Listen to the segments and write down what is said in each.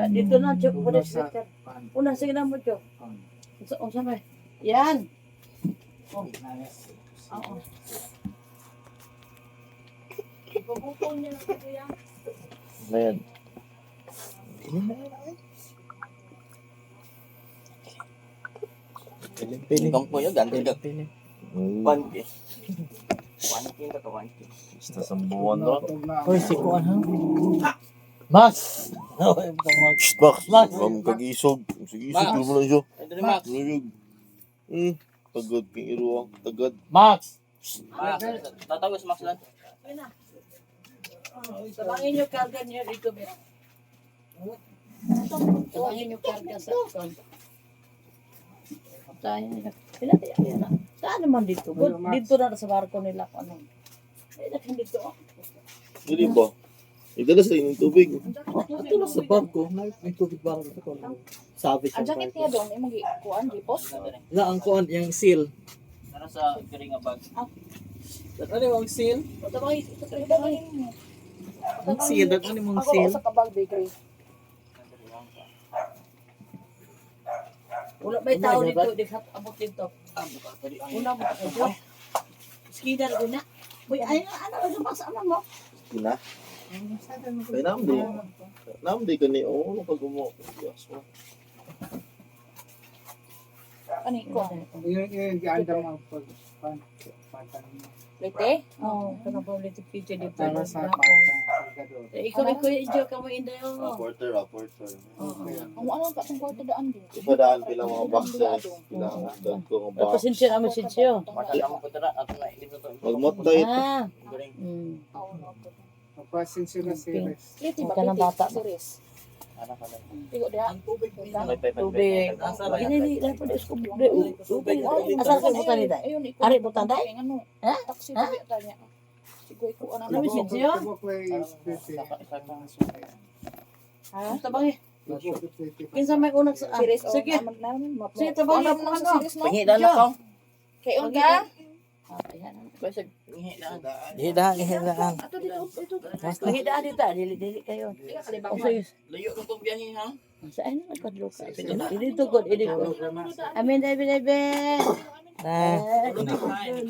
Dito na, Chok. Una, sige na mo, Chok. O, saan ba? Yan. Oo. Pagpupong niya lang ito yan. Ayan. Piling. Itong po yun, ganti ka. Piling. 1K. 1K na to, 1K. Basta sambuan ro. Hoy, si Kuan ha? Max! Max, Max. Mam kagisog. Sige, Max. isog mo lang siya. Ito ni Max. Tagad kang iruang. Tagad. Max! Max, tatawis Max lang. Ayun na. Tabangin yung karga niya dito, Bea. Tabangin yung karga sa kon. Ayan na. Saan naman dito? Dito na sa barko nila. Ano? Ay, dito. Hindi ba? Igdala sa inyong tubig. Ito lang sa barko. May tubig barko ito ko. Sabi Ang siya. jacket niya doon, yung kuan, gipos. Na ang Kuan, yung seal. Nara sa karinga bag. Ano yung seal? Tabangin mo. Ang seal, ano yung Ako seal? sa kabal bakery. Wala ba tao dito? Di sa abot dito. Una mo ito. Skida rin na. Uy, ay, ano ba sa mo? Kina? Kaya naman di. Naman di ka ni. Oo, ano pag umo. Yes, mo. Ano ko? Yung ganda mo Lete? Oo, kanang paulit yung picture dito. para sa Ikaw, enjoy ka mo inday. Reporter. Ang ano ka itong kwarto daan din? Ipadaan pila mga boxes. Kailangan ko mga box. Pasensya naman siya. Matala mo pa tara. Ato na, hindi to. Magmotay. Ah. Galing. Pasin sila series. Lete Huwag ba? ka ng Lete, bata. series. Ano ka lang. Tigo diha. Tubig. Hindi, dapat isko. Tubig. Asal ka butan nila? Ayun, ikaw. Ari, butan tayo? Ano? Ha? Taxi ba tanya? Sigo iko ano Ano na. siya siya? Ha? Tabang eh. Kinsa may unang sa... Series o Sige. naman map. Sige, tabang Ano yun. mo Ano? sa series no? Panghidan na ko. Kay on ka? Ayan. Basta panghidan. Hidaan. Ato dito, ito. Mahidaan dito. Dili kayo. Kalibang O sige. Layo lang itong biyahe ha. Saan na nagkadlo ka? Dito ko. Amin, David.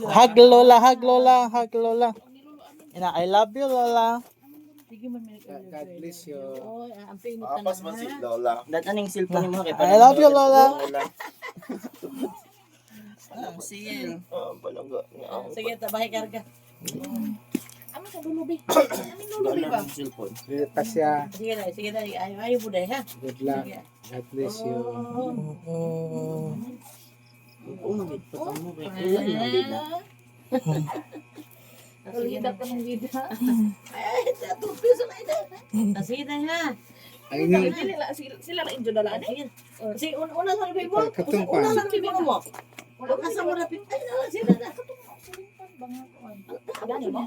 Hug Lola, hug Lola, hug Lola. I love you Lola. Sige man, God bless you. Oh, ang pinit na Apas man si Lola. Dataning cellphone mo kay I love you Lola. Sige. Palangga. Sige, tabahay karga. Ano sa lulubi? Ano lulubi ba? Cellphone. Dito siya. Sige na. Ayaw mo dahil ha. Good luck. God bless you. Umagit pa tamo kay kuya yung bida. Kalidad ka ng bida. Ay, 2 piso na ito. Sige na ha. Ay, yung Sila lang yung dalaan. Sige, una sa bibig mo. Katumpan. Una sa bibig mo. Wala ka sa murapit. Ay, nalang sila na. Gani mo?